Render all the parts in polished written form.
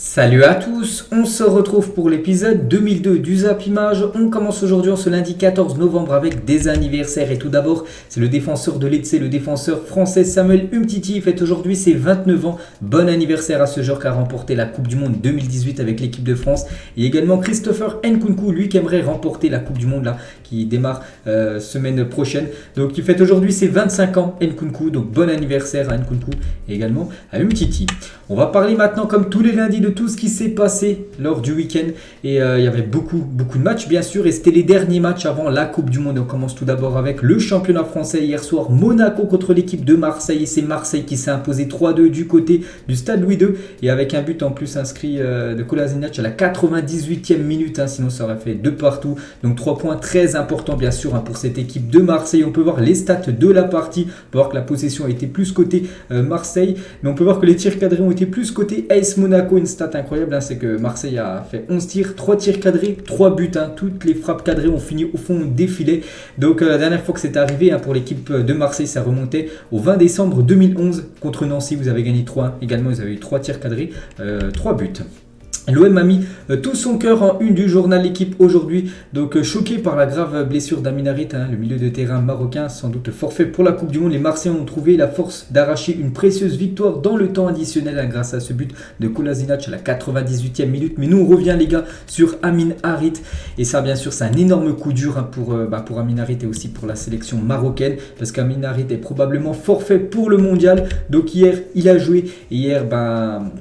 Salut à tous, on se retrouve pour l'épisode 2002 du Zap Image. On commence aujourd'hui en ce lundi 14 novembre avec des anniversaires. Et tout d'abord, c'est le défenseur de Lecce, le défenseur français Samuel Umtiti. Il fête aujourd'hui ses 29 ans. Bon anniversaire à ce joueur qui a remporté la Coupe du Monde 2018 avec l'équipe de France. Et également Christopher Nkunku, lui qui aimerait remporter la Coupe du Monde là, qui démarre semaine prochaine. Donc il fête aujourd'hui ses 25 ans Nkunku. Donc bon anniversaire à Nkunku et également à Umtiti. On va parler maintenant comme tous les lundis de tout ce qui s'est passé lors du week-end. Et il y avait beaucoup de matchs bien sûr. Et c'était les derniers matchs avant la Coupe du Monde. On commence tout d'abord avec le championnat français. Hier soir, Monaco contre l'équipe de Marseille. Et c'est Marseille qui s'est imposé 3-2 du côté du stade Louis II. Et avec un but en plus inscrit de Kolasinac à la 98e minute. Sinon ça aurait fait 2 partout. Donc 3 points très importants bien sûr pour cette équipe de Marseille. On peut voir les stats de la partie. On peut voir que la possession a été plus côté Marseille. Mais on peut voir que les tirs cadrés ont été plus côté AS Monaco. Une stat incroyable, c'est que Marseille a fait 11 tirs, 3 tirs cadrés, 3 buts. Toutes les frappes cadrées ont fini au fond des filets. Donc la dernière fois que c'est arrivé pour l'équipe de Marseille, ça remontait au 20 décembre 2011 contre Nancy. Vous avez gagné 3. Également, vous avez eu 3 tirs cadrés, 3 buts. L'OM a mis tout son cœur en une du journal L'équipe aujourd'hui. Donc choqué par la grave blessure d'Amin Harit, le milieu de terrain marocain, sans doute forfait pour la Coupe du Monde. Les Marseillais ont trouvé la force d'arracher une précieuse victoire dans le temps additionnel grâce à ce but de Kolasinac à la 98e minute. Mais nous on revient les gars sur Amin Harit. Et ça bien sûr c'est un énorme coup dur pour Amin Harit et aussi pour la sélection marocaine. Parce qu'Amin Harit est probablement forfait pour le mondial. Donc hier il a joué. Et hier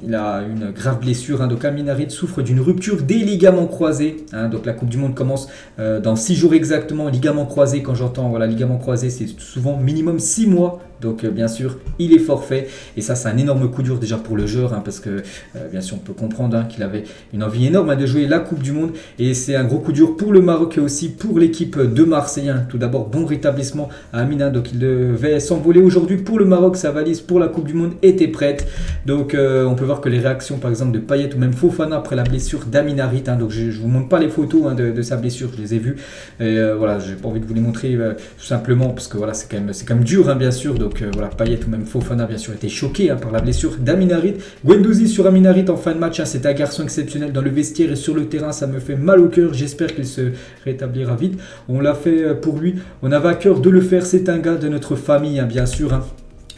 il a une grave blessure. Donc Amin Harit souffre d'une rupture des ligaments croisés. Donc la Coupe du Monde commence dans 6 jours exactement. Ligaments croisés, quand j'entends ligaments croisés, c'est souvent minimum 6 mois. Donc bien sûr, il est forfait. Et ça, c'est un énorme coup dur déjà pour le joueur. Parce que bien sûr, on peut comprendre qu'il avait une envie énorme de jouer la Coupe du Monde. Et c'est un gros coup dur pour le Maroc et aussi pour l'équipe de Marseille. Tout d'abord, bon rétablissement à Amin. Donc il devait s'envoler aujourd'hui pour le Maroc. Sa valise pour la Coupe du Monde était prête. Donc on peut voir que les réactions par exemple de Payet ou même Fofana après la blessure d'Amin Harit. Donc je ne vous montre pas les photos de sa blessure. Je les ai vues. Et voilà, j'ai pas envie de vous les montrer tout simplement. Parce que voilà, c'est quand même dur bien sûr. Donc voilà, Payet ou même Fofana bien sûr étaient choqués par la blessure d'Amin Harit. Guendouzi sur Amin Harit en fin de match. C'est un garçon exceptionnel dans le vestiaire et sur le terrain. Ça me fait mal au cœur. J'espère qu'il se rétablira vite. On l'a fait pour lui. On avait à cœur de le faire. C'est un gars de notre famille bien sûr.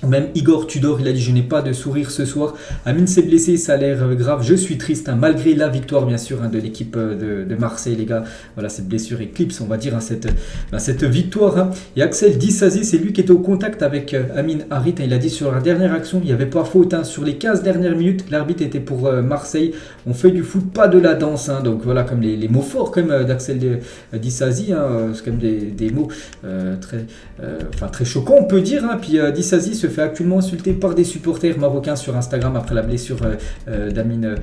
Même Igor Tudor, il a dit je n'ai pas de sourire ce soir. Amin s'est blessé, ça a l'air grave. Je suis triste malgré la victoire bien sûr de l'équipe de Marseille les gars. Voilà, cette blessure éclipse on va dire cette victoire. Et Axel Disasi, c'est lui qui était au contact avec Amin Harit. Il a dit sur la dernière action, il n'y avait pas faute. Sur les 15 dernières minutes, l'arbitre était pour Marseille. On fait du foot, pas de la danse. Donc voilà, comme les mots forts quand même d'Axel Disasi. C'est quand même des mots très choquants on peut dire. Puis Disasi se fait actuellement insulter par des supporters marocains sur Instagram après la blessure d'Amin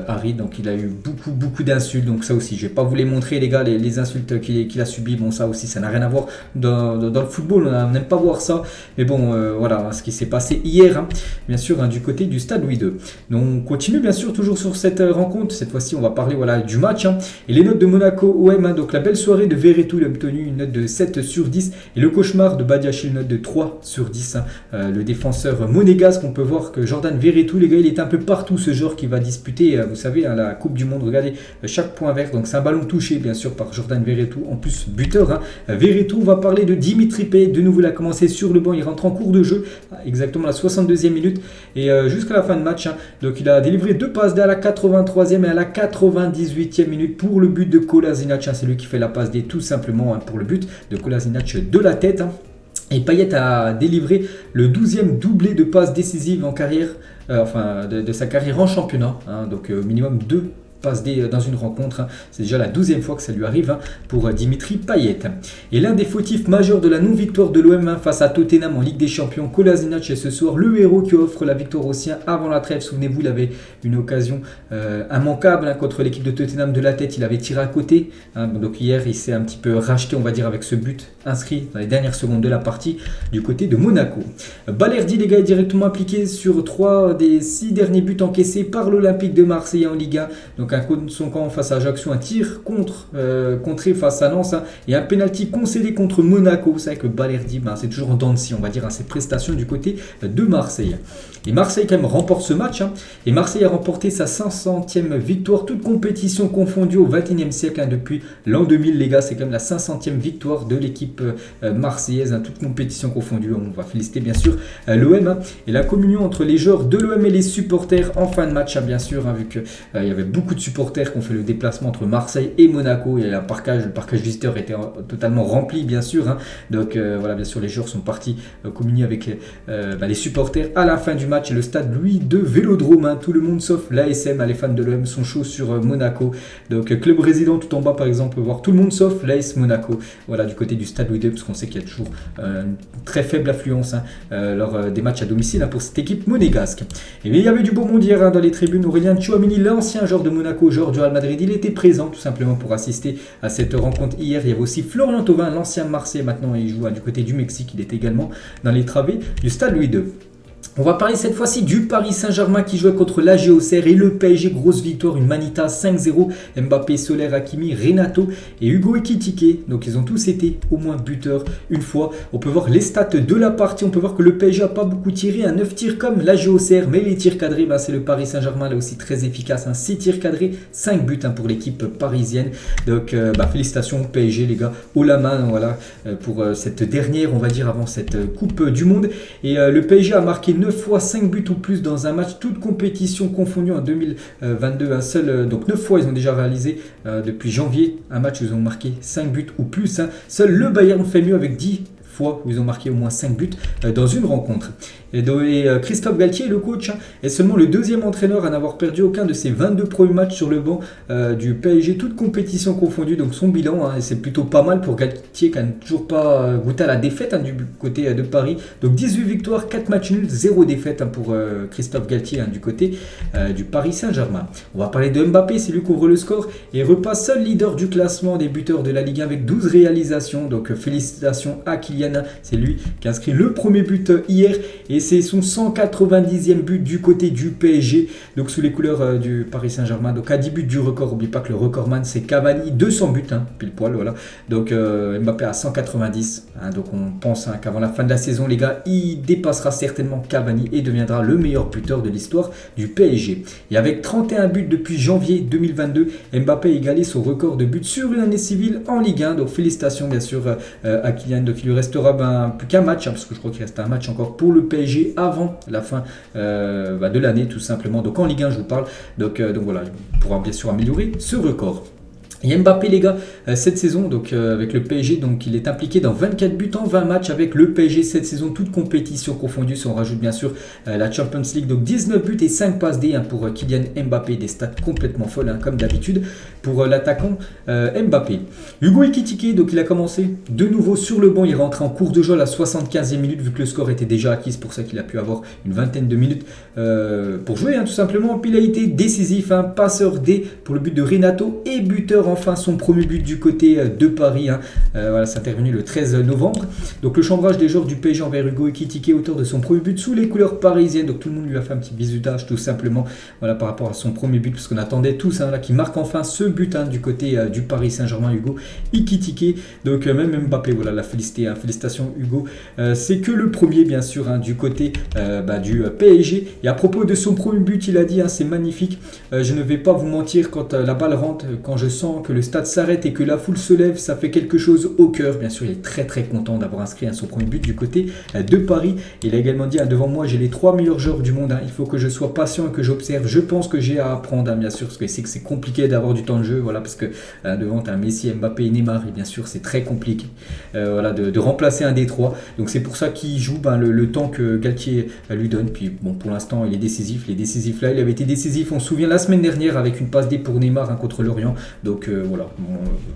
Harit. Donc il a eu beaucoup d'insultes. Donc ça aussi, je vais pas vous les montrer les gars, les insultes qu'il a subies. Bon, ça aussi, ça n'a rien à voir dans le football. On n'aime pas voir ça. Mais bon, voilà ce qui s'est passé hier, bien sûr, du côté du stade Louis II. Donc on continue bien sûr toujours sur cette rencontre. Cette fois-ci, on va parler du match. Et les notes de Monaco OM. Donc la belle soirée de Verretou, il a obtenu une note de 7 sur 10. Et le cauchemar de Badiachil, une note de 3 sur 10. Le défenseur monégasque, on peut voir que Jordan Verretou, les gars, il est un peu partout ce joueur qui va disputer, vous savez, la Coupe du Monde. Regardez chaque point vert, donc c'est un ballon touché bien sûr par Jordan Verretou, en plus buteur. Verretou, on va parler de Dimitri Payet, de nouveau il a commencé sur le banc, il rentre en cours de jeu, exactement à la 62e minute et jusqu'à la fin de match. Donc il a délivré 2 passes dès à la 83e et à la 98e minute pour le but de Kolasinac. C'est lui qui fait la passe D tout simplement pour le but de Kolasinac de la tête. Et Payet a délivré le 12e doublé de passes décisives en carrière, de sa carrière en championnat. Donc minimum 2 passe dans une rencontre. C'est déjà la 12e fois que ça lui arrive pour Dimitri Payet. Et l'un des fautifs majeurs de la non-victoire de l'OM face à Tottenham en Ligue des Champions, Kolasinac est ce soir le héros qui offre la victoire aux siens avant la trêve. Souvenez-vous, il avait une occasion immanquable contre l'équipe de Tottenham de la tête. Il avait tiré à côté. Donc hier, il s'est un petit peu racheté, on va dire, avec ce but inscrit dans les dernières secondes de la partie du côté de Monaco. Balerdi, les gars, est directement impliqué sur 3 des 6 derniers buts encaissés par l'Olympique de Marseille en Ligue 1. Donc Donc un contre son camp face à Ajaccio, un tir contré face à Lens, hein, et un penalty concédé contre Monaco. Vous savez que Balerdi, c'est toujours en dents de scie, on va dire, hein, ses prestations du côté de Marseille. Et Marseille quand même remporte ce match, hein, et Marseille a remporté sa 500e victoire, toute compétition confondue au XXIe siècle, hein, depuis l'an 2000 les gars, c'est quand même la 500e victoire de l'équipe marseillaise, hein, toute compétition confondue. On va féliciter bien sûr l'OM, hein, et la communion entre les joueurs de l'OM et les supporters en fin de match, hein, bien sûr, hein, vu qu'il y avait beaucoup de supporters qui ont fait le déplacement entre Marseille et Monaco, et le parcage visiteur était totalement rempli bien sûr, hein, donc voilà, bien sûr les joueurs sont partis communier avec les supporters à la fin du match, et le stade Louis II Vélodrome, hein, tout le monde sauf l'ASM, les fans de l'OM sont chauds sur Monaco, donc club résident tout en bas par exemple, on peut voir tout le monde sauf l'AS Monaco, voilà, du côté du stade Louis II, parce qu'on sait qu'il y a toujours une très faible affluence, hein, lors des matchs à domicile, hein, pour cette équipe monégasque. Et bien il y avait du beau monde hier, hein, dans les tribunes. Aurélien Tchouameni, l'ancien joueur de Monaco, joueur du Real Madrid, il était présent tout simplement pour assister à cette rencontre hier. Il y avait aussi Florian Thauvin, l'ancien Marseillais, maintenant il joue du côté du Mexique, il était également dans les travées du stade Louis II. On va parler cette fois-ci du Paris Saint-Germain qui jouait contre l'AG Auxerre et le PSG, grosse victoire, une Manita 5-0, Mbappé, Soler, Hakimi, Renato et Hugo Ekitike, donc ils ont tous été au moins buteurs une fois. On peut voir les stats de la partie, on peut voir que le PSG n'a pas beaucoup tiré, 9 tirs comme l'AG Auxerre, mais les tirs cadrés, c'est le Paris Saint-Germain là aussi très efficace, 6 tirs cadrés, 5 buts, pour l'équipe parisienne, donc félicitations au PSG les gars, haut la main, voilà, pour cette dernière, on va dire, avant cette Coupe du Monde, et le PSG a marqué 9 fois 5 buts ou plus dans un match, toute compétition confondue en 2022. Donc 9 fois ils ont déjà réalisé depuis janvier un match où ils ont marqué 5 buts ou plus, hein. Seul le Bayern fait mieux avec 10 fois où ils ont marqué au moins 5 buts dans une rencontre. Et Christophe Galtier, le coach, est seulement le deuxième entraîneur à n'avoir perdu aucun de ses 22 premiers matchs sur le banc du PSG, toute compétition confondue. Donc son bilan, c'est plutôt pas mal pour Galtier qui n'a toujours pas goûté à la défaite, du côté de Paris. Donc 18 victoires, 4 matchs nuls, 0 défaite, pour Christophe Galtier, du côté du Paris Saint-Germain. On va parler de Mbappé, c'est lui qui ouvre le score et repasse seul leader du classement des buteurs de la Ligue 1 avec 12 réalisations. Donc félicitations à Kylian, c'est lui qui a inscrit le premier but hier et c'est son 190e but du côté du PSG, donc sous les couleurs du Paris Saint-Germain, donc à 10 buts du record. N'oublie pas que le recordman c'est Cavani, 200 buts, pile poil, voilà. Donc Mbappé à 190, donc on pense qu'avant la fin de la saison les gars, il dépassera certainement Cavani et deviendra le meilleur buteur de l'histoire du PSG. Et avec 31 buts depuis janvier 2022, Mbappé a égalé son record de buts sur une année civile en Ligue 1, donc félicitations bien sûr à Kylian. Donc il lui restera plus qu'un match, parce que je crois qu'il reste un match encore pour le PSG avant la fin de l'année tout simplement, donc en Ligue 1 je vous parle, donc voilà, il pourra bien sûr améliorer ce record. Et Mbappé les gars, cette saison donc avec le PSG, donc il est impliqué dans 24 buts en 20 matchs avec le PSG cette saison, toute compétition confondue, si on rajoute bien sûr la Champions League, donc 19 buts et 5 passes D, pour Kylian Mbappé, des stats complètement folles, comme d'habitude pour l'attaquant Mbappé. Hugo Ekitike, donc il a commencé de nouveau sur le banc, il est rentré en cours de jeu à la 75e minute vu que le score était déjà acquis, c'est pour ça qu'il a pu avoir une vingtaine de minutes pour jouer, tout simplement. Puis il a été décisif, passeur D pour le but de Renato et buteur enfin son premier but du côté de Paris, voilà, c'est intervenu le 13 novembre. Donc le chambrage des joueurs du PSG envers Hugo Ekitike, auteur de son premier but sous les couleurs parisiennes, donc tout le monde lui a fait un petit bisutage tout simplement, voilà, par rapport à son premier but, parce qu'on attendait tous là, qui marque enfin ce but du côté du Paris Saint-Germain, Hugo Ekitike. Donc même Mbappé, voilà, l'a félicité, félicitations Hugo, c'est que le premier bien sûr du côté du PSG. Et à propos de son premier but, il a dit, c'est magnifique, je ne vais pas vous mentir, quand la balle rentre, quand je sens que le stade s'arrête et que la foule se lève, ça fait quelque chose au cœur. Bien sûr, il est très très content d'avoir inscrit son premier but du côté de Paris. Il a également dit, devant moi j'ai les 3 meilleurs joueurs du monde, il faut que je sois patient et que j'observe, je pense que j'ai à apprendre, bien sûr, parce que c'est compliqué d'avoir du temps de jeu, voilà, parce que devant tu as Messi, Mbappé et Neymar, et bien sûr c'est très compliqué voilà, de remplacer un des trois, donc c'est pour ça qu'il joue le temps que Galtier lui donne. Puis bon, pour l'instant il est décisif là, il avait été décisif, on se souvient la semaine dernière avec une passe D pour Neymar contre Lorient, donc voilà,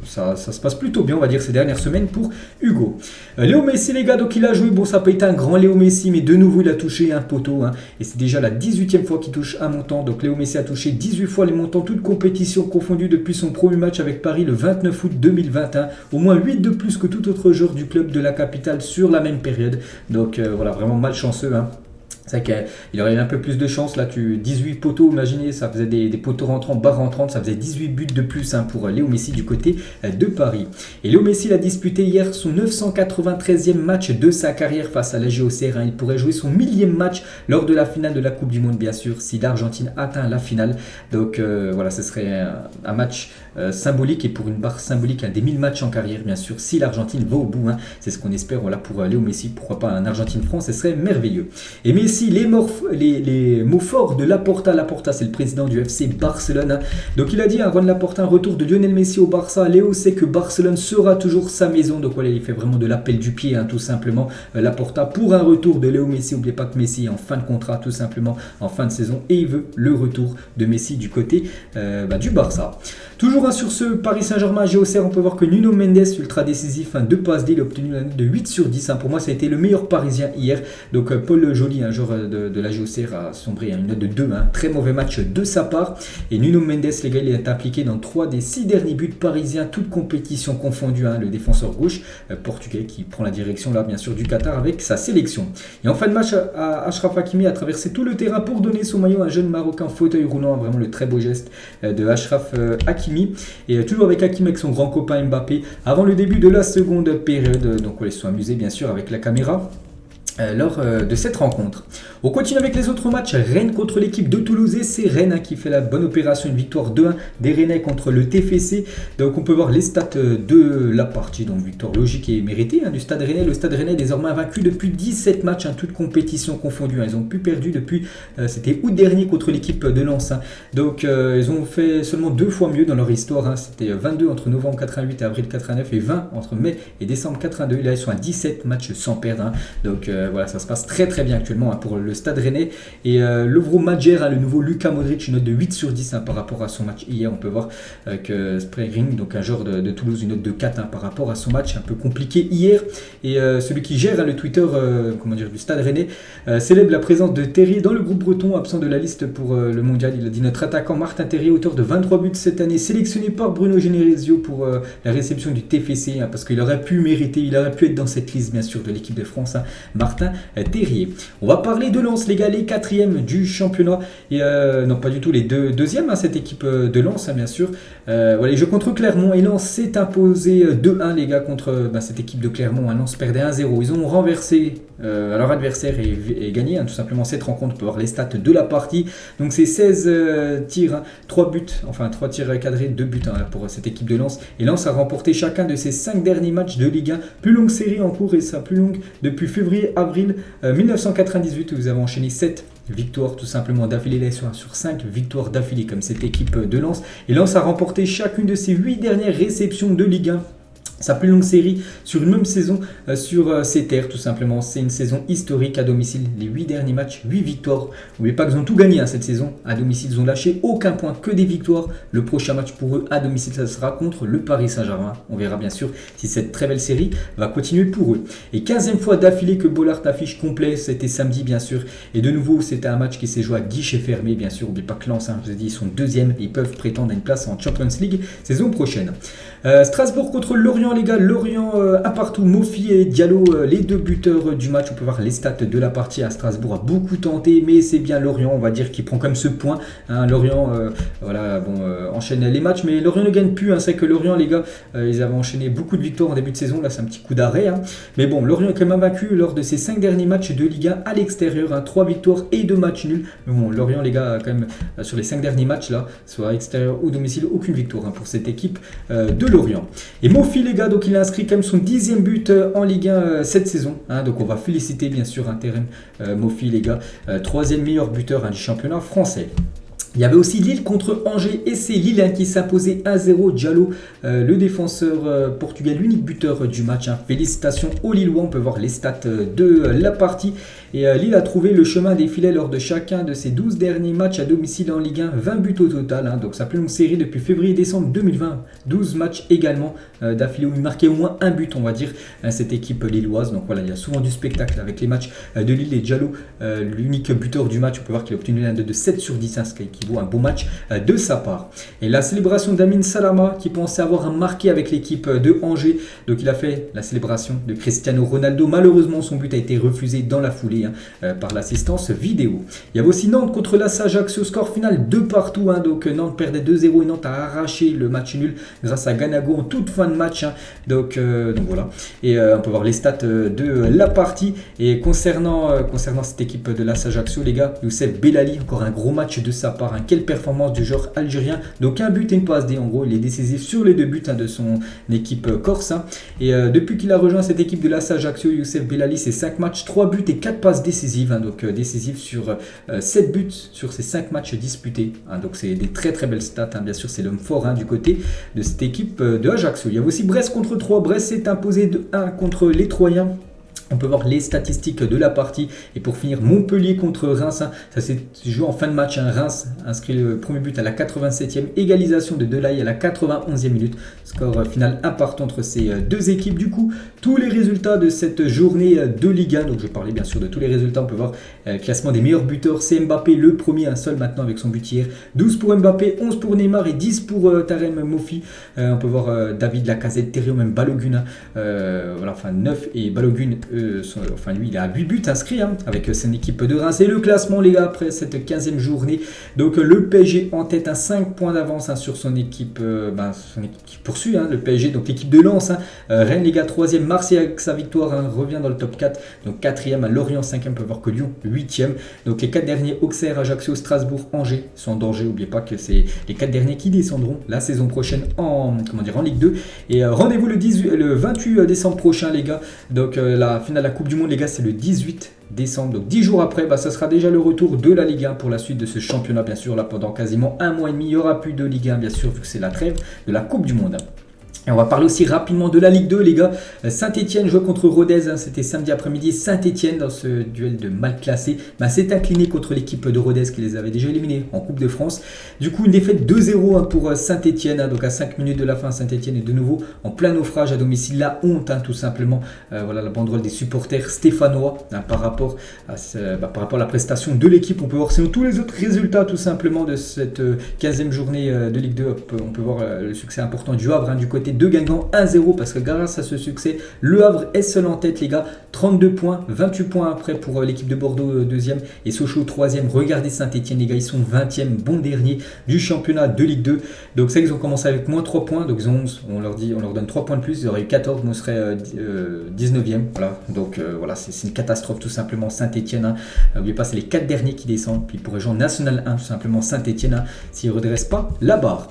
ça se passe plutôt bien, on va dire, ces dernières semaines pour Hugo. Léo Messi les gars, donc il a joué, bon ça n'a pas été un grand Léo Messi, mais de nouveau il a touché un poteau, et c'est déjà la 18e fois qu'il touche un montant. Donc Léo Messi a touché 18 fois les montants, toutes compétitions confondues depuis son premier match avec Paris le 29 août 2021, au moins 8 de plus que tout autre joueur du club de la capitale sur la même période, donc voilà, vraiment malchanceux, C'est vrai qu'il aurait eu un peu plus de chance. Là, 18 poteaux, imaginez, ça faisait des poteaux rentrants, barres rentrantes, ça faisait 18 buts de plus pour Léo Messi du côté de Paris. Et Léo Messi a disputé hier son 993e match de sa carrière face à la GOCR. Il pourrait jouer son 1000e match lors de la finale de la Coupe du Monde, bien sûr, si l'Argentine atteint la finale. Donc voilà, ce serait un match symbolique, et pour une barre symbolique, des 1000 matchs en carrière, bien sûr, si l'Argentine va au bout. C'est ce qu'on espère, voilà, pour Léo Messi. Pourquoi pas un Argentine-France, ce serait merveilleux. Et Messi, les mots forts de Laporta. Laporta, c'est le président du FC Barcelone. Donc il a dit, Juan Laporta, un retour de Lionel Messi au Barça. Léo sait que Barcelone sera toujours sa maison. Donc voilà, il fait vraiment de l'appel du pied, tout simplement. Laporta pour un retour de Léo Messi. N'oubliez pas que Messi est en fin de contrat, tout simplement, en fin de saison. Et il veut le retour de Messi du côté du Barça. Toujours sur ce Paris Saint-Germain GOCR, on peut voir que Nuno Mendes, ultra décisif, 2 passes D, il a obtenu une note de 8 sur 10. Pour moi, ça a été le meilleur Parisien hier. Donc Paul Joly, un joueur de la GOCR, a sombré une note de 2. Très mauvais match de sa part. Et Nuno Mendes, les gars, il est impliqué dans 3 des 6 derniers buts parisiens, toutes compétitions confondues. Le défenseur gauche portugais qui prend la direction, là, bien sûr, du Qatar avec sa sélection. Et en fin de match, Achraf Hakimi a traversé tout le terrain pour donner son maillot à un jeune Marocain fauteuil roulant. Vraiment le très beau geste de Achraf Hakimi. Et toujours avec Hakimi, avec son grand copain Mbappé, avant le début de la seconde période. Donc on les sont amusés, bien sûr, avec la caméra lors de cette rencontre. On continue avec les autres matchs. Rennes contre l'équipe de Toulouse, et c'est Rennes qui fait la bonne opération, une victoire 2-1 des Rennais contre le TFC. Donc on peut voir les stats de la partie, donc victoire logique et méritée du Stade Rennais. Le Stade Rennais est désormais invaincu depuis 17 matchs, toutes compétitions confondues. Ils ont pu perdu depuis, c'était août dernier contre l'équipe de Lens. Donc ils ont fait seulement 2 fois mieux dans leur histoire. C'était 22 entre novembre 88 et avril 89, et 20 entre mai et décembre 82. Là ils sont à 17 matchs sans perdre. Donc voilà, ça se passe très très bien actuellement pour le Stade Rennais. Et Lovro Madjer, le nouveau Luka Modric, une note de 8 sur 10 par rapport à son match hier. On peut voir que Spregring, donc un joueur de Toulouse, une note de 4 par rapport à son match un peu compliqué hier. Et celui qui gère le Twitter du Stade Rennais célèbre la présence de Terrier dans le groupe breton, absent de la liste pour le mondial. Il a dit: notre attaquant Martin Terrier, auteur de 23 buts cette année, sélectionné par Bruno Genesio pour la réception du TFC, parce qu'il aurait pu mériter, il aurait pu être dans cette liste bien sûr de l'équipe de France, Martin Terrier. On va parler de Lens, les gars, les 4e du championnat, et non pas du tout les deuxièmes, cette équipe de Lens, bien sûr. Voilà, les jeux contre Clermont, et Lens s'est imposé 2-1 les gars contre cette équipe de Clermont. Lens perdait 1-0, ils ont renversé leur adversaire et gagné tout simplement cette rencontre. On peut voir les stats de la partie. Donc c'est 16 tirs, 3 buts, enfin 3 tirs cadrés, 2 buts pour cette équipe de Lens. Et Lens a remporté chacun de ses 5 derniers matchs de Ligue 1. Plus longue série en cours, et ça plus longue depuis février-avril 1998, où vous avez enchaîné 7 victoires tout simplement d'affilée, sur 5 victoires d'affilée comme cette équipe de Lens. Et Lens a remporté chacune de ses 8 dernières réceptions de Ligue 1. Sa plus longue série sur une même saison sur ces terres, tout simplement. C'est une saison historique à domicile. Les 8 derniers matchs, 8 victoires. N'oubliez pas qu'ils ont tout gagné cette saison. À domicile, ils ont lâché aucun point, que des victoires. Le prochain match pour eux à domicile, ça sera contre le Paris Saint-Germain. On verra bien sûr si cette très belle série va continuer pour eux. Et 15e fois d'affilée que Bollard affiche complet, c'était samedi bien sûr. Et de nouveau, c'était un match qui s'est joué à guichet fermé, bien sûr. N'oubliez pas que Lens, je vous ai dit, ils sont 2e et ils peuvent prétendre à une place en Champions League saison prochaine. Strasbourg contre Lorient, les gars. Lorient un partout, Mofi et Diallo, les 2 buteurs du match. On peut voir les stats de la partie. Strasbourg a beaucoup tenté, mais c'est bien Lorient, on va dire, qui prend comme ce point. Lorient enchaîne les matchs, mais Lorient ne gagne plus. C'est que Lorient, les gars, ils avaient enchaîné beaucoup de victoires en début de saison. Là, c'est un petit coup d'arrêt. Mais bon, Lorient est quand même vaincu lors de ses 5 derniers matchs de Ligue 1 à l'extérieur. 3 victoires et 2 matchs nuls. Mais bon, Lorient, les gars, quand même, sur les 5 derniers matchs, là, soit à extérieur ou domicile, aucune victoire pour cette équipe de Lorient. Et Mofi, les gars, donc il a inscrit quand même son 10e but en Ligue 1 cette saison. Donc on va féliciter bien sûr Terem Mofi, les gars, 3e meilleur buteur du championnat français. Il y avait aussi Lille contre Angers, et c'est Lille qui s'imposait 1-0. Diallo, le défenseur portugais, l'unique buteur du match. Félicitations aux Lillois, on peut voir les stats de la partie. Et Lille a trouvé le chemin des filets lors de chacun de ses 12 derniers matchs à domicile en Ligue 1, 20 buts au total. Donc sa plus longue série depuis février-décembre 2020, 12 matchs également d'affilée où il marquait au moins un but, on va dire, cette équipe lilloise. Donc voilà, il y a souvent du spectacle avec les matchs de Lille. Et Diallo, l'unique buteur du match, on peut voir qu'il a obtenu un de 7 sur 10, ce qui équivaut à un beau match de sa part. Et la célébration d'Amin Salama, qui pensait avoir marqué avec l'équipe de Angers. Donc il a fait la célébration de Cristiano Ronaldo. Malheureusement, son but a été refusé dans la foulée. guidé par l'assistance vidéo. Il y avait aussi Nantes contre l'AS Ajaccio, score final 2-2, donc Nantes perdait 2-0 et Nantes a arraché le match nul grâce à Ganago en toute fin de match, donc voilà. Et on peut voir les stats de la partie. Et concernant cette équipe de l'AS Ajaccio, les gars, Youssef Bellali, encore un gros match de sa part, quelle performance du joueur algérien, donc un but et une passe D, en gros il est décisif sur les deux buts de son équipe corse, et depuis qu'il a rejoint cette équipe de l'AS Ajaccio, Youssef Bellali, c'est 5 matchs, 3 buts et 4 passes décisives, donc décisives sur 7 buts sur ces 5 matchs disputés, donc c'est des très très belles stats, bien sûr c'est l'homme fort du côté de cette équipe de Ajaccio. Il y a aussi Brest contre Troyes, Brest s'est imposé de 1 contre les Troyens. On peut voir les statistiques de la partie. Et pour finir, Montpellier contre Reims. Ça s'est joué en fin de match. Reims inscrit le premier but à la 87e. Égalisation de Delaye à la 91e minute. Score final important entre ces deux équipes. Du coup, tous les résultats de cette journée de Ligue 1. Donc je vais parler bien sûr de tous les résultats. On peut voir le classement des meilleurs buteurs. C'est Mbappé le premier, un seul maintenant avec son but hier. 12 pour Mbappé, 11 pour Neymar et 10 pour Tarem Mofi. On peut voir David Lacazette, Thierry, même Balogun. 9 et Balogun. Lui il a 8 buts inscrits avec son équipe de Reims. Et le classement les gars après cette 15e journée, donc le PSG en tête à 5 points d'avance sur son équipe, qui poursuit le PSG, donc l'équipe de Lens, Rennes les gars 3e, Marseille avec sa victoire revient dans le top 4, donc 4e, Lorient 5e, on peut voir que Lyon 8e, donc les 4 derniers Auxerre, Ajaccio, Strasbourg, Angers sont en danger. N'oubliez pas que c'est les 4 derniers qui descendront la saison prochaine en Ligue 2. Et rendez-vous le 28 décembre prochain les gars, donc la finale de la Coupe du Monde les gars c'est le 18 décembre, donc 10 jours après ça sera déjà le retour de la Ligue 1 pour la suite de ce championnat. Bien sûr là pendant quasiment un mois et demi il n'y aura plus de Ligue 1 bien sûr vu que c'est la trêve de la Coupe du Monde. Et on va parler aussi rapidement de la Ligue 2 les gars. Saint-Etienne jouait contre Rodez, c'était samedi après-midi. Saint-Etienne dans ce duel de mal classé s'est incliné contre l'équipe de Rodez qui les avait déjà éliminés en Coupe de France. Du coup une défaite 2-0 pour Saint-Etienne, donc à 5 minutes de la fin Saint-Etienne est de nouveau en plein naufrage à domicile. La honte tout simplement, voilà la banderole des supporters stéphanois par rapport à la prestation de l'équipe. On peut voir sinon tous les autres résultats tout simplement de cette 15e journée de Ligue 2. On peut voir le succès important du Havre du côté de Guingamp 1-0 parce que grâce à ce succès, le Havre est seul en tête les gars, 32 points, 28 points après pour l'équipe de Bordeaux 2e et Sochaux 3e. Regardez Saint-Etienne les gars, ils sont 20e, bon dernier du championnat de Ligue 2. Donc ça ils ont commencé avec moins 3 points, donc ils ont 11, on leur donne 3 points de plus, ils auraient eu 14, on serait 19e. Voilà, donc voilà, c'est une catastrophe tout simplement Saint-Etienne. N'oubliez pas, c'est les 4 derniers qui descendent, puis pour rejoindre National 1 tout simplement Saint-Etienne s'ils ne redressent pas la barre.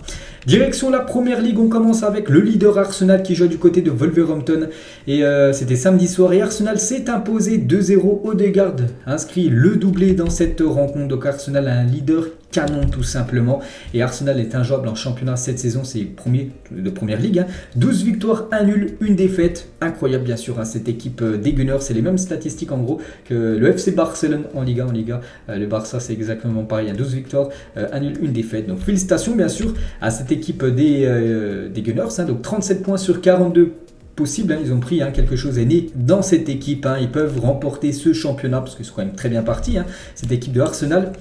Direction la Première Ligue, on commence avec le leader Arsenal qui joue du côté de Wolverhampton et c'était samedi soir et Arsenal s'est imposé 2-0. Odegaard inscrit le doublé dans cette rencontre, donc Arsenal a un leader canon tout simplement et Arsenal est injouable en championnat cette saison, c'est premier de Première Ligue, 12 victoires, 1 nul, 1 défaite, incroyable bien sûr cette équipe des Gunners, c'est les mêmes statistiques en gros que le FC Barcelone en Liga. Le Barça c'est exactement pareil, 12 victoires, 1 nul, 1 défaite, donc félicitations bien sûr à cette équipe des Gunners, donc 37 points sur 42 possible, ils ont pris quelque chose est né dans cette équipe, ils peuvent remporter ce championnat parce qu'ils sont quand même très bien partis, cette équipe de Arsenal.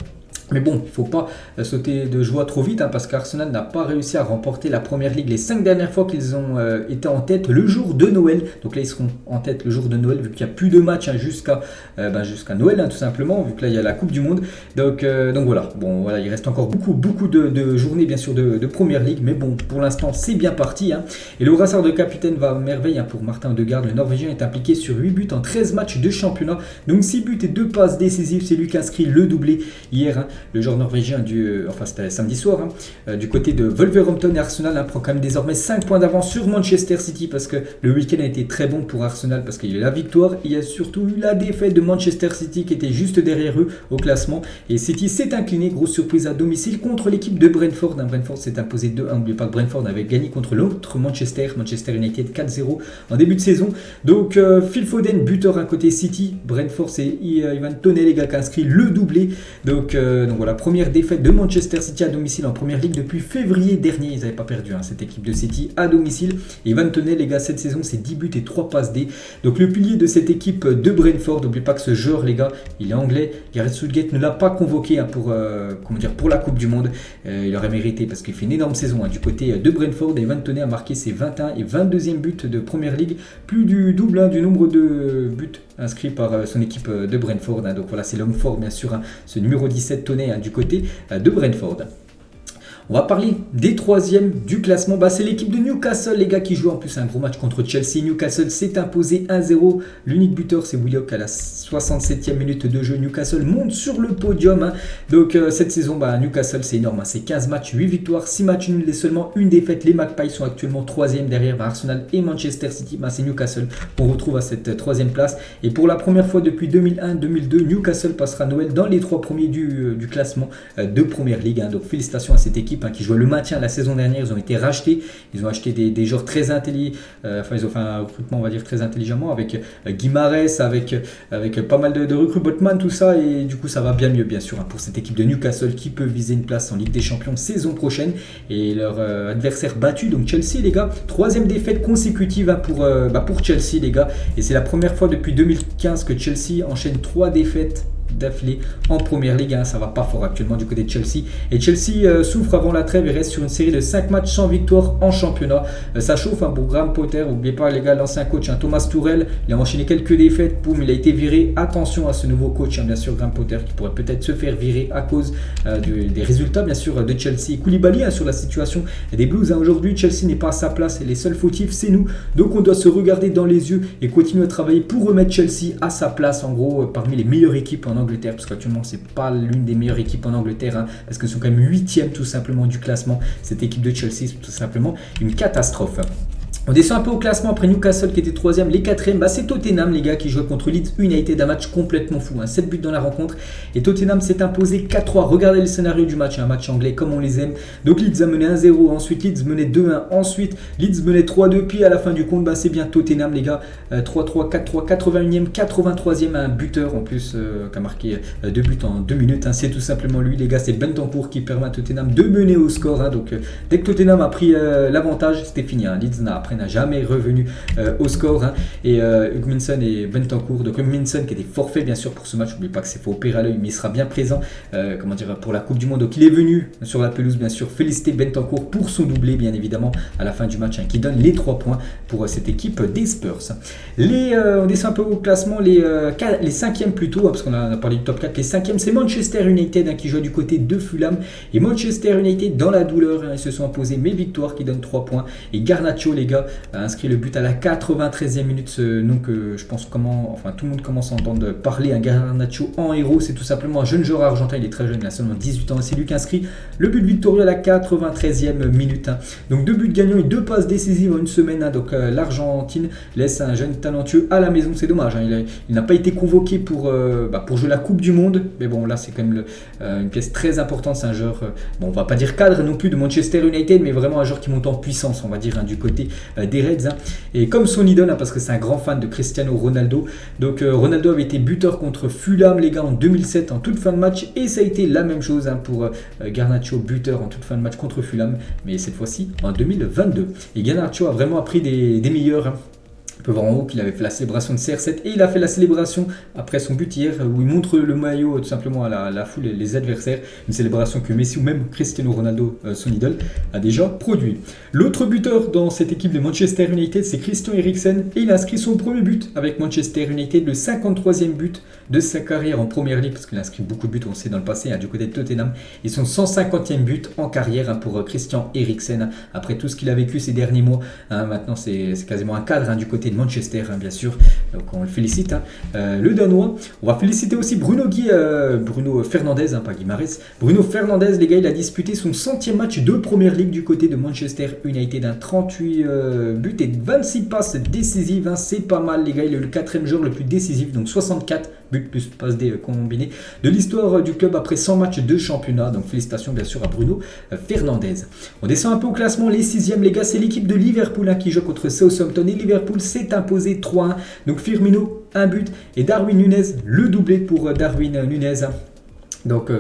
Mais bon, il ne faut pas sauter de joie trop vite parce qu'Arsenal n'a pas réussi à remporter la Première Ligue les 5 dernières fois qu'ils ont été en tête le jour de Noël. Donc là, ils seront en tête le jour de Noël vu qu'il n'y a plus de matchs jusqu'à Noël tout simplement, vu que là, il y a la Coupe du Monde. Donc voilà, il reste encore beaucoup de journées bien sûr de Première Ligue. Mais bon, pour l'instant, c'est bien parti. Et le brassard de capitaine va à merveille pour Martin Odegaard. Le Norvégien est impliqué sur 8 buts en 13 matchs de championnat. Donc 6 buts et 2 passes décisives. C'est lui qui a inscrit le doublé hier. Le joueur norvégien c'était samedi soir, du côté de Wolverhampton. Et Arsenal prend quand même désormais 5 points d'avance sur Manchester City parce que le week-end a été très bon pour Arsenal parce qu'il y a eu la victoire, il y a surtout eu la défaite de Manchester City qui était juste derrière eux au classement et City s'est incliné, grosse surprise à domicile contre l'équipe de Brentford. Brentford s'est imposé 2-1, n'oubliez pas que Brentford avait gagné contre l'autre Manchester United 4-0 en début de saison. Donc Phil Foden buteur côté City, Brentford c'est Ivan Toney les gars qui a inscrit le doublé. Donc donc voilà, première défaite de Manchester City à domicile en première ligue depuis février dernier. Ils n'avaient pas perdu cette équipe de City à domicile. Et Van Toney, les gars, cette saison, c'est 10 buts et 3 passes D. Donc le pilier de cette équipe de Brentford, n'oubliez pas que ce joueur, les gars, il est anglais. Gareth Southgate ne l'a pas convoqué pour la Coupe du Monde. Il aurait mérité parce qu'il fait une énorme saison du côté de Brentford. Et Van Toney a marqué ses 21 et 22e buts de première ligue, plus du double du nombre de buts inscrits par son équipe de Brentford. Donc voilà, c'est l'homme fort, bien sûr, ce numéro 17 Toney du côté de Brentford. On va parler des troisièmes du classement. C'est l'équipe de Newcastle, les gars, qui joue en plus un gros match contre Chelsea. Newcastle s'est imposé 1-0. L'unique buteur, c'est Willock à la 67e minute de jeu. Newcastle monte sur le podium. Donc cette saison, Newcastle, c'est énorme. C'est 15 matchs, 8 victoires, 6 matchs nuls et seulement une défaite. Les Magpies sont actuellement 3e derrière Arsenal et Manchester City. C'est Newcastle qu'on retrouve à cette 3e place. Et pour la première fois depuis 2001-2002, Newcastle passera Noël dans les 3 premiers du classement de Première Ligue. Donc félicitations à cette équipe qui jouait le maintien la saison dernière. Ils ont été rachetés, ils ont acheté des joueurs très intelligents, ils ont fait un recrutement, on va dire, très intelligemment avec Guimarães, avec pas mal de recrues, Botman, tout ça, et du coup ça va bien mieux, bien sûr, pour cette équipe de Newcastle qui peut viser une place en Ligue des Champions saison prochaine. Et leur adversaire battu, donc Chelsea, les gars, 3e défaite consécutive pour Chelsea, les gars, et c'est la première fois depuis 2015 que Chelsea enchaîne 3 défaites d'affilée en première ligue. Ça va pas fort actuellement du côté de Chelsea. Et Chelsea souffre avant la trêve et reste sur une série de 5 matchs sans victoire en championnat. Ça chauffe pour Graham Potter. N'oubliez pas, les gars, l'ancien coach Thomas Tuchel. Il a enchaîné quelques défaites. Boum, il a été viré. Attention à ce nouveau coach, bien sûr, Graham Potter, qui pourrait peut-être se faire virer à cause des résultats, bien sûr, de Chelsea. Koulibaly sur la situation des Blues. Aujourd'hui, Chelsea n'est pas à sa place et les seuls fautifs, c'est nous. Donc on doit se regarder dans les yeux et continuer à travailler pour remettre Chelsea à sa place, en gros, parmi les meilleures équipes en Angleterre, parce qu'actuellement c'est pas l'une des meilleures équipes en Angleterre, parce qu'ils sont quand même 8e tout simplement du classement. Cette équipe de Chelsea, c'est tout simplement une catastrophe. On descend un peu au classement après Newcastle qui était 3e, les 4e, c'est Tottenham, les gars, qui jouait contre Leeds United, un match complètement fou, 7 buts dans la rencontre, et Tottenham s'est imposé 4-3. Regardez le scénario du match, un match anglais comme on les aime. Donc Leeds a mené 1-0, ensuite Leeds menait 2-1, ensuite Leeds menait 3-2, puis à la fin du compte, c'est bien Tottenham, les gars, 3-3, 4-3, 81e, 83e, un buteur en plus qui a marqué 2 buts en 2 minutes, c'est tout simplement lui, les gars, c'est Bentancur qui permet à Tottenham de mener au score, donc dès que Tottenham a pris l'avantage, c'était fini, Leeds n'a jamais revenu au score, et Hugminson et Bentancur. Donc Hugminson qui était forfait bien sûr pour ce match, n'oubliez pas que c'est fait opérer à l'œil, mais il sera bien présent pour la Coupe du Monde. Donc il est venu sur la pelouse, bien sûr, féliciter Bentancur pour son doublé, bien évidemment, à la fin du match, qui donne les 3 points pour cette équipe des Spurs. On descend un peu au classement, les 5e plutôt, parce qu'on a parlé du top 4. Les 5e, c'est Manchester United qui joue du côté de Fulham, et Manchester United dans la douleur, ils se sont imposés, mais victoire qui donne 3 points. Et Garnacho, les gars, a inscrit le but à la 93e minute, ce nom que je pense tout le monde commence à entendre parler. Garnacho en héros, c'est tout simplement un jeune joueur argentin, il est très jeune, il a seulement 18 ans, et c'est lui qui inscrit le but victorieux à la 93e minute. Donc 2 buts gagnants et 2 passes décisives en une semaine. Donc l'Argentine laisse un jeune talentueux à la maison, c'est dommage, il n'a pas été convoqué pour jouer la Coupe du Monde, mais bon, là c'est quand même une pièce très importante. C'est un joueur, on va pas dire cadre non plus de Manchester United, mais vraiment un joueur qui monte en puissance, on va dire, du côté des Reds, et comme son idole, parce que c'est un grand fan de Cristiano Ronaldo. Donc Ronaldo avait été buteur contre Fulham, les gars, en 2007 en toute fin de match, et ça a été la même chose pour Garnacho, buteur en toute fin de match contre Fulham, mais cette fois-ci en 2022. Et Garnacho a vraiment appris des meilleurs. On peut voir en haut qu'il avait fait la célébration de CR7, et il a fait la célébration après son but hier, où il montre le maillot tout simplement à la foule et les adversaires. Une célébration que Messi ou même Cristiano Ronaldo, son idole, a déjà produit. L'autre buteur dans cette équipe de Manchester United, c'est Christian Eriksen, et il a inscrit son premier but avec Manchester United, le 53e but de sa carrière en première ligue, parce qu'il a inscrit beaucoup de buts, on le sait, dans le passé, du côté de Tottenham, et son 150e but en carrière pour Christian Eriksen, après tout ce qu'il a vécu ces derniers mois. Maintenant c'est quasiment un cadre du côté de Manchester, bien sûr, donc on le félicite. Le Danois, on va féliciter aussi Bruno Fernandes, pas Guimarães. Bruno Fernandes, les gars, il a disputé son 100e match de première ligue du côté de Manchester United, 38 buts et 26 passes décisives, c'est pas mal, les gars. Il est le 4e joueur le plus décisif, donc 64 buts plus passes D combinés de l'histoire du club après 100 matchs de championnat. Donc félicitations bien sûr à Bruno Fernandes. On descend un peu au classement, les 6e, les gars, c'est l'équipe de Liverpool qui joue contre Southampton, et Liverpool s'est imposé 3-1. Donc Firmino, un but, et Darwin Núñez, le doublé pour Darwin Núñez. Donc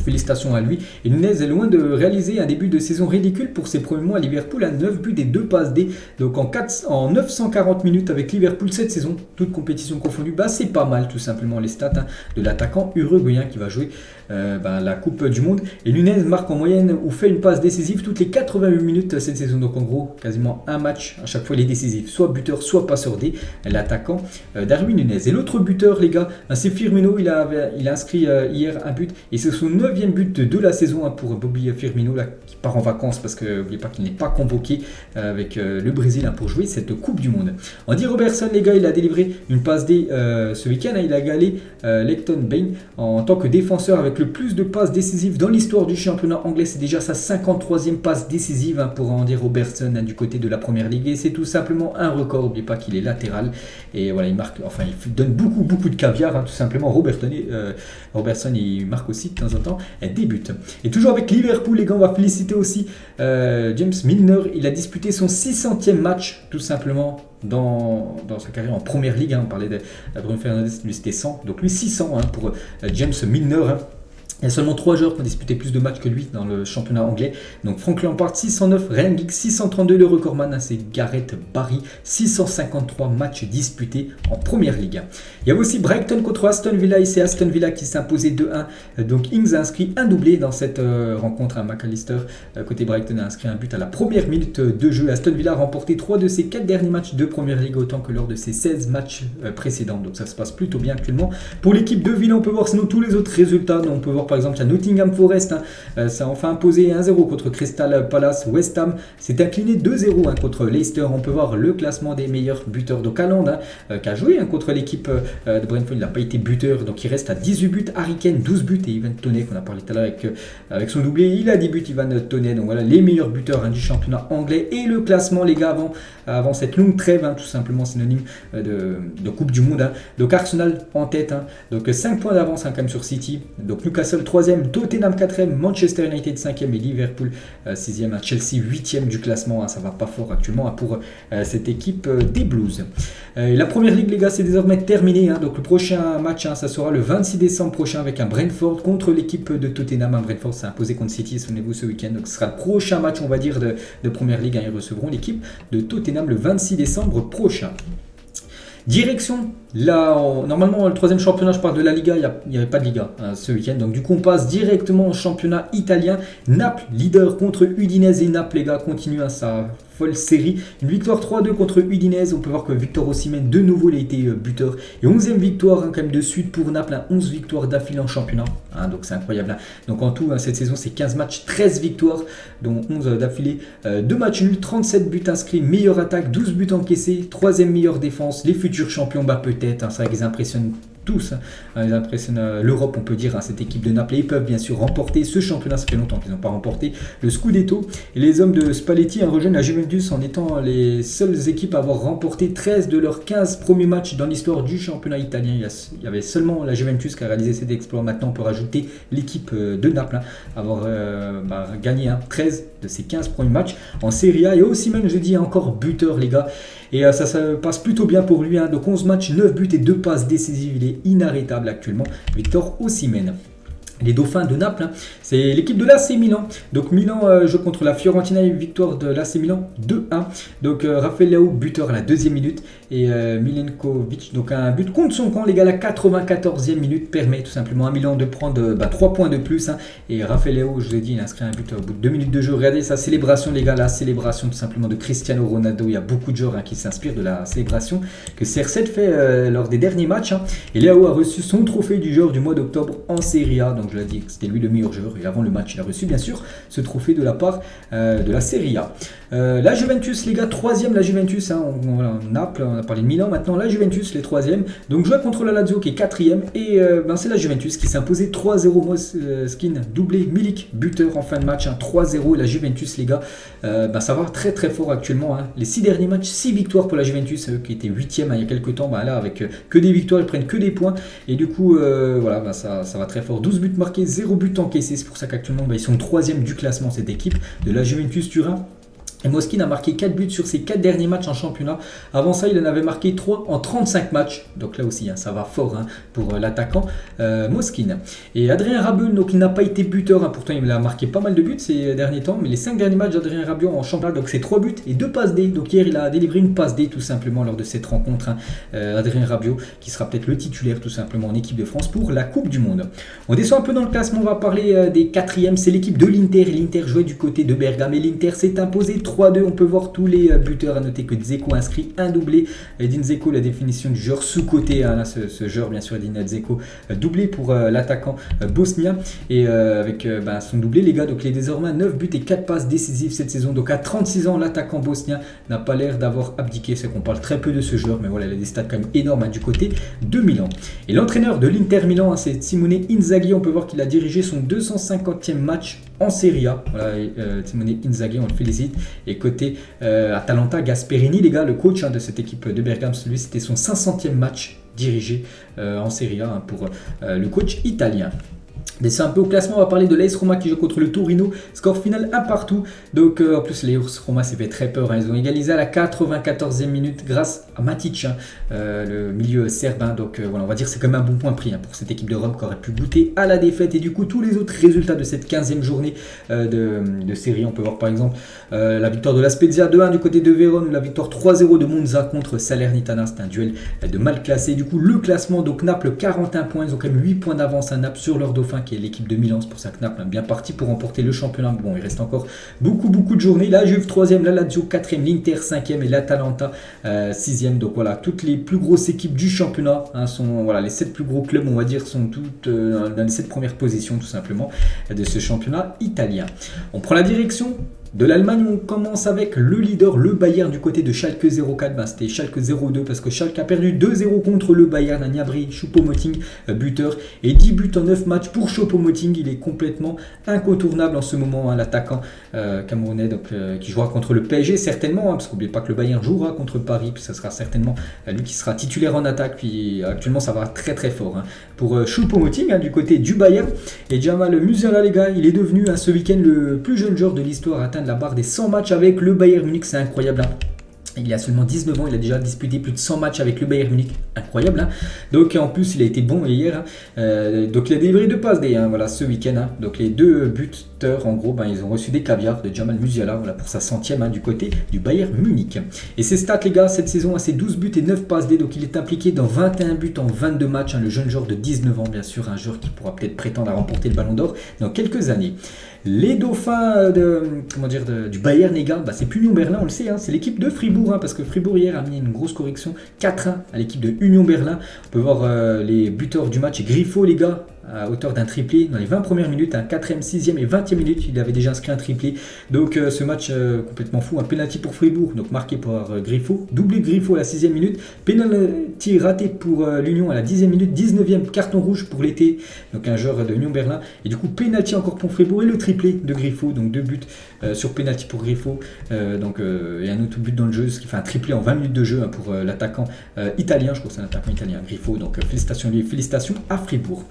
félicitations à lui. Et Nunez est loin de réaliser un début de saison ridicule pour ses premiers mois à Liverpool, à 9 buts et 2 passes D. Donc en 940 minutes avec Liverpool cette saison, toute compétition confondue, c'est pas mal tout simplement les stats de l'attaquant uruguayen qui va jouer la Coupe du Monde. Et Nunez marque en moyenne ou fait une passe décisive toutes les 88 minutes cette saison. Donc en gros, quasiment un match à chaque fois il est décisif, soit buteur, soit passeur D, l'attaquant Darwin Nunez. Et l'autre buteur les gars, c'est Firmino, il a inscrit hier un but. Et c'est son 9e but de la saison pour Bobby Firmino là, qui part en vacances parce que n'oubliez pas qu'il n'est pas convoqué avec le Brésil pour jouer cette Coupe du Monde. Andy Robertson les gars, il a délivré une passe D ce week-end. Il a égalé Leighton Baines en tant que défenseur avec le plus de passes décisives dans l'histoire du championnat anglais. C'est déjà sa 53e passe décisive pour Andy Robertson du côté de la première ligue. Et c'est tout simplement un record. N'oubliez pas qu'il est latéral. Et voilà, il marque, enfin il donne beaucoup de caviar tout simplement. Robertson il marque aussi de temps en temps des buts. Et toujours avec Liverpool les gars, on va féliciter aussi James Milner. Il a disputé son 600e match tout simplement dans sa carrière en première ligue. On parlait de Bruno Fernandes, lui c'était 100, donc lui 600 pour James Milner. Il y a seulement 3 joueurs qui ont disputé plus de matchs que lui dans le championnat anglais. Donc Frank Lampard 609, Ryan Giggs 632, le recordman c'est Gareth Barry, 653 matchs disputés en première ligue. Il y a aussi Brighton contre Aston Villa et c'est Aston Villa qui s'est imposé 2-1. Donc Ings a inscrit un doublé dans cette rencontre. McAllister côté Brighton a inscrit un but à la première minute de jeu. Aston Villa a remporté 3 de ses 4 derniers matchs de première ligue autant que lors de ses 16 matchs précédents. Donc ça se passe plutôt bien actuellement. Pour l'équipe de Villa, on peut voir sinon tous les autres résultats. Donc on peut voir par exemple, il y a Nottingham Forest, ça a enfin imposé 1-0 contre Crystal Palace. West Ham s'est incliné 2-0 contre Leicester. On peut voir le classement des meilleurs buteurs. Donc Haaland qui a joué contre l'équipe de Brentford, il n'a pas été buteur, donc il reste à 18 buts. Harry Kane 12 buts et Ivan Toney qu'on a parlé tout à l'heure avec son doublé, il a 10 buts Ivan Toney. Donc voilà les meilleurs buteurs du championnat anglais. Et le classement les gars avant cette longue trêve, tout simplement synonyme de Coupe du Monde. Donc Arsenal en tête, donc 5 points d'avance quand même sur City. Donc Newcastle 3e, Tottenham 4e, Manchester United 5e et Liverpool 6e, Chelsea 8e du classement. Ça va pas fort actuellement pour cette équipe des Blues. La première ligue les gars c'est désormais terminé. Donc le prochain match ça sera le 26 décembre prochain avec un Brentford contre l'équipe de Tottenham. Brentford s'est imposé contre City, souvenez-vous ce week-end. Donc ce sera le prochain match on va dire de première ligue. Ils recevront l'équipe de Tottenham le 26 décembre prochain. Direction, là, normalement le 3e championnat, je parle de la Liga, il n'y avait pas de Liga ce week-end, donc du coup on passe directement au championnat italien. Naples, leader contre Udinese, et Naples les gars continue sa folle série, une victoire 3-2 contre Udinese. On peut voir que Victor Osimhen de nouveau il a été buteur, et 11e victoire quand même de suite pour Naples, 11 victoires d'affilée en championnat, donc c'est incroyable. Donc en tout cette saison c'est 15 matchs, 13 victoires, dont 11 d'affilée, 2 matchs nuls, 37 buts inscrits, meilleure attaque, 12 buts encaissés, 3e meilleure défense. Les futurs champions peut-être, c'est vrai qu'ils impressionnent tous, ils impressionnent l'Europe on peut dire, cette équipe de Naples. Ils peuvent bien sûr remporter ce championnat, ça fait longtemps qu'ils n'ont pas remporté le Scudetto. Et les hommes de Spalletti rejoignent la Juventus en étant les seules équipes à avoir remporté 13 de leurs 15 premiers matchs dans l'histoire du championnat italien. Il y avait seulement la Juventus qui a réalisé cet exploit. Maintenant on peut rajouter l'équipe de Naples, avoir gagné 13 de ses 15 premiers matchs en Serie A. Et aussi même je dis encore buteur les gars, et ça passe plutôt bien pour lui, donc 11 matchs, 9 buts et 2 passes décisives. Il est inarrêtable actuellement, Victor Osimhen. Les Dauphins de Naples, c'est l'équipe de l'AC Milan. Donc Milan joue contre la Fiorentina, une victoire de l'AC Milan 2-1. Donc Raphaël Leao buteur à la 2e minute et Milenkovic donc un but contre son camp les gars, la 94e minute permet tout simplement à Milan de prendre 3 points de plus. Et Raphaël Leao, je vous ai dit, il a inscrit un but au bout de 2 minutes de jeu. Regardez sa célébration les gars, la célébration tout simplement de Cristiano Ronaldo. Il y a beaucoup de joueurs qui s'inspirent de la célébration que CR7 fait lors des derniers matchs. Et Leao a reçu son trophée du joueur du mois d'octobre en Serie A. Donc je l'ai dit que c'était lui le meilleur joueur, et avant le match il a reçu bien sûr ce trophée de la part de la Serie A. La Juventus les gars, 3e la Juventus, Naples, on a parlé de Milan, maintenant la Juventus les 3e, donc jouait contre la Lazio qui est 4e, et c'est la Juventus qui s'est imposée 3-0, Moskin doublé, Milik buteur en fin de match, 3-0, et la Juventus les gars, ça va très très fort actuellement, les 6 derniers matchs, 6 victoires pour la Juventus, qui était 8e il y a quelques temps, là avec que des victoires, ils prennent que des points, et du coup ça va très fort, 12 buts marqués, 0 but encaissé, c'est pour ça qu'actuellement ils sont 3e du classement cette équipe de la Juventus Turin. Et Moskin a marqué 4 buts sur ses 4 derniers matchs en championnat. Avant ça, il en avait marqué 3 en 35 matchs. Donc là aussi, ça va fort pour l'attaquant Moskin. Et Adrien Rabiot, donc il n'a pas été buteur. Pourtant, il a marqué pas mal de buts ces derniers temps. Mais les 5 derniers matchs d'Adrien Rabiot en championnat, donc c'est 3 buts et 2 passes D. Donc hier, il a délivré une passe D tout simplement lors de cette rencontre. Adrien Rabiot, qui sera peut-être le titulaire tout simplement en équipe de France pour la Coupe du Monde. On descend un peu dans le classement. On va parler des 4e. C'est l'équipe de l'Inter. L'Inter jouait du côté de Bergame. Et l'Inter s'est imposé 3-2, on peut voir tous les buteurs. À noter que Dzeko a inscrit un doublé. Edin Dzeko, la définition du joueur sous-côté, ce joueur bien sûr, Edin Dzeko, doublé pour l'attaquant bosnien. Et avec son doublé, les gars, donc il est désormais 9 buts et 4 passes décisives cette saison. Donc à 36 ans, l'attaquant bosnien n'a pas l'air d'avoir abdiqué. C'est qu'on parle très peu de ce joueur, mais voilà, il a des stats quand même énormes du côté de Milan. Et l'entraîneur de l'Inter Milan, c'est Simone Inzaghi. On peut voir qu'il a dirigé son 250e match en Serie A. Voilà, Simone Inzaghi, on le félicite. Et côté Atalanta, Gasperini, les gars, le coach de cette équipe de Bergame, lui, c'était son 500e match dirigé en Serie A pour le coach italien. Mais c'est un peu au classement, on va parler de l'AS Roma qui joue contre le Torino, score final 1 partout. Donc en plus l'AS Roma s'est fait très peur, ils ont égalisé à la 94e minute grâce à Matic, le milieu serbe. Donc voilà, on va dire que c'est quand même un bon point pris pour cette équipe de Rome qui aurait pu goûter à la défaite. Et du coup tous les autres résultats de cette 15e journée de série, on peut voir par exemple la victoire de la Spezia 2-1 du côté de Vérone, la victoire 3-0 de Monza contre Salernitana, c'est un duel de mal classé. Du coup le classement, donc Naples 41 points, ils ont quand même 8 points d'avance à Naples sur leur dauphin qui est l'équipe de Milan. C'est pour ça que Naples est bien parti pour remporter le championnat. Bon, il reste encore beaucoup de journées. La Juve 3e, la Lazio 4e, l'Inter 5e et l'Atalanta 6e. Donc voilà, toutes les plus grosses équipes du championnat sont, voilà, les 7 plus gros clubs, on va dire, sont toutes dans les 7 premières positions tout simplement de ce championnat italien. On prend la direction de l'Allemagne. On commence avec le leader, le Bayern, du côté de Schalke 04. C'était Schalke 02 parce que Schalke a perdu 2-0 contre le Bayern. Gnabry Choupo-Moting, buteur, et 10 buts en 9 matchs pour Choupo-Moting. Il est complètement incontournable en ce moment, l'attaquant camerounais, qui jouera contre le PSG certainement, parce qu'oubliez pas que le Bayern jouera contre Paris, puis ça sera certainement lui qui sera titulaire en attaque. Puis actuellement ça va très très fort pour Choupo-Moting du côté du Bayern. Et Jamal Musiala, les gars, il est devenu ce week-end le plus jeune joueur de l'histoire à atteindre la barre des 100 matchs avec le Bayern Munich. C'est incroyable. Il a seulement 19 ans, il a déjà disputé plus de 100 matchs avec le Bayern Munich. Incroyable. Donc en plus, il a été bon hier. Donc il a délivré 2 passes voilà, ce week-end. Donc les 2 buteurs, en gros, ils ont reçu des caviars de Jamal Musiala, voilà, pour sa 100e du côté du Bayern Munich. Et ses stats, les gars, cette saison, c'est 12 buts et 9 passes D. Donc il est impliqué dans 21 buts en 22 matchs. Le jeune joueur de 19 ans, bien sûr, un joueur qui pourra peut-être prétendre à remporter le Ballon d'Or dans quelques années. Les dauphins du Bayern, les gars, c'est plus Union Berlin, on le sait, c'est l'équipe de Fribourg, parce que Fribourg hier a mis une grosse correction, 4-1 à l'équipe de Union Berlin. On peut voir les buteurs du match, Griffo, les gars, à hauteur d'un triplé dans les 20 premières minutes, 4e, 6e et 20e minute, il avait déjà inscrit un triplé. Donc ce match complètement fou, un penalty pour Fribourg, donc marqué par Griffo, doublé Griffo à la 6e minute, penalty raté pour l'Union à la 10e minute, 19e carton rouge pour l'été, donc un joueur de Union Berlin, et du coup penalty encore pour Fribourg et le triplé de Griffo, donc 2 buts sur penalty pour Griffo, et un autre but dans le jeu, ce qui fait un triplé en 20 minutes de jeu pour l'attaquant italien, je crois que c'est un attaquant italien, Griffo, donc félicitations lui, félicitations à Fribourg.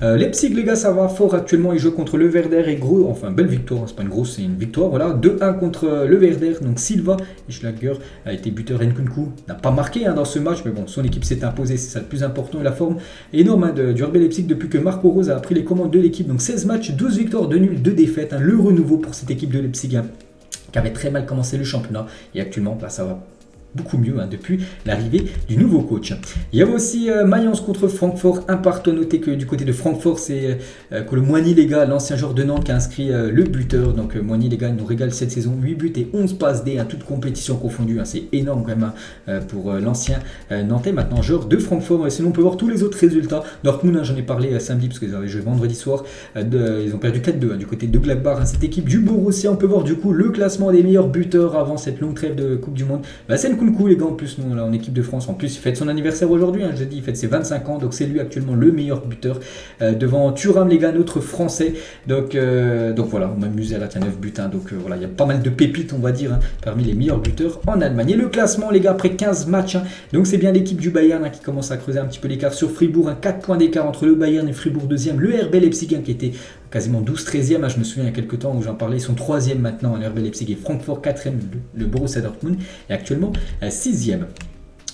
Leipzig, les gars, ça va fort actuellement, ils jouent contre le Werder et gros, enfin belle victoire, c'est pas une grosse, c'est une victoire, voilà, 2-1 contre le Werder. Donc Silva et Schlager a été buteur. Nkunku n'a pas marqué dans ce match, mais bon, son équipe s'est imposée, c'est ça le plus important, et la forme énorme du RB Leipzig depuis que Marco Rose a pris les commandes de l'équipe. Donc 16 matchs, 12 victoires, 2 nuls, 2 défaites, le renouveau pour cette équipe de Leipzig qui avait très mal commencé le championnat, et actuellement ça va beaucoup mieux depuis l'arrivée du nouveau coach. Il y avait aussi Mayence contre Francfort, un partout. Noté que du côté de Francfort, c'est Kolo-Muani, les gars, l'ancien joueur de Nantes qui a inscrit le buteur. Donc Muani, les gars, il nous régale cette saison, 8 buts et 11 passes D, toutes compétitions confondues, c'est énorme quand même pour l'ancien Nantais, maintenant joueur de Francfort. Et sinon on peut voir tous les autres résultats. Dortmund, j'en ai parlé samedi parce qu'ils avaient joué vendredi soir, ils ont perdu 4-2 du côté de Gladbach, cette équipe du Borussia. On peut voir du coup le classement des meilleurs buteurs avant cette longue trêve de Coupe du Monde. C'est Nkunku, les gars, en plus, nous, là, en équipe de France, en plus, il fête son anniversaire aujourd'hui, je dis, il fête ses 25 ans, donc c'est lui actuellement le meilleur buteur devant Thuram, les gars, notre français. Donc voilà, on m'amuse à la 9 buts, donc voilà, il y a pas mal de pépites, on va dire, parmi les meilleurs buteurs en Allemagne. Et le classement, les gars, après 15 matchs, donc c'est bien l'équipe du Bayern qui commence à creuser un petit peu l'écart sur Fribourg, 4 points d'écart entre le Bayern et Fribourg deuxième, le RB Leipzig qui était quasiment 12-13e. Je me souviens il y a quelques temps où j'en parlais, ils sont 3e maintenant, RB Leipzig et Francfort 4e, le Borussia Dortmund est actuellement 6e.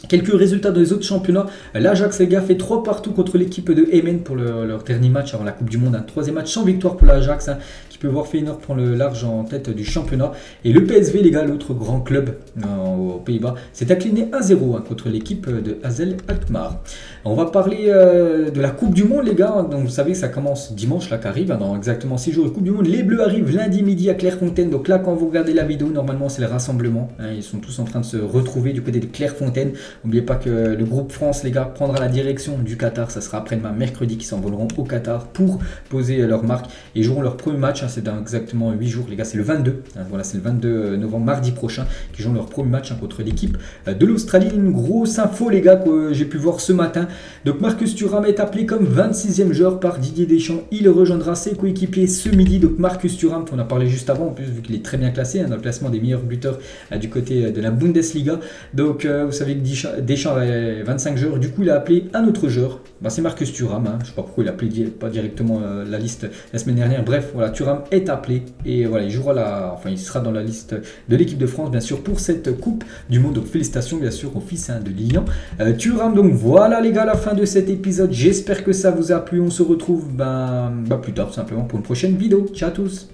Quelques résultats dans les autres championnats. L'Ajax, les gars, fait 3 partout contre l'équipe de Emmen pour leur dernier match avant la Coupe du Monde. Un troisième match sans victoire pour l'Ajax, qui peut voir Feyenoord prendre le large en tête du championnat. Et le PSV, les gars, l'autre grand club aux Pays-Bas, s'est incliné 1-0 contre l'équipe de Hazel Alkmaar. On va parler de la Coupe du Monde, les gars. Donc, vous savez que ça commence dimanche, là, qui arrive, dans exactement 6 jours. La Coupe du Monde, les Bleus arrivent lundi midi à Clairefontaine. Donc là, quand vous regardez la vidéo, normalement, c'est le rassemblement. Ils sont tous en train de se retrouver du côté de Clairefontaine. N'oubliez pas que le groupe France, les gars, prendra la direction du Qatar. Ça sera après-demain, mercredi, qui s'envoleront au Qatar pour poser leur marque et joueront leur premier match. C'est dans exactement 8 jours, les gars. C'est le 22. Voilà, c'est le 22 novembre, mardi prochain, qui jouent leur premier match contre l'équipe de l'Australie. Une grosse info, les gars, que j'ai pu voir ce matin. Donc, Marcus Thuram est appelé comme 26e joueur par Didier Deschamps. Il rejoindra ses coéquipiers ce midi. Donc, Marcus Thuram, on a parlé juste avant, en plus, vu qu'il est très bien classé dans le classement des meilleurs buteurs du côté de la Bundesliga. Donc, vous savez que Deschamps avait 25 joueurs, du coup il a appelé un autre joueur, c'est Marcus Thuram, je ne sais pas pourquoi il a appelé pas directement la liste la semaine dernière, bref voilà, Thuram est appelé et voilà, il sera dans la liste de l'équipe de France bien sûr pour cette Coupe du Monde, donc félicitations bien sûr au fils de Lilian Thuram. Donc voilà les gars, la fin de cet épisode, j'espère que ça vous a plu, on se retrouve plus tard tout simplement pour une prochaine vidéo, ciao à tous.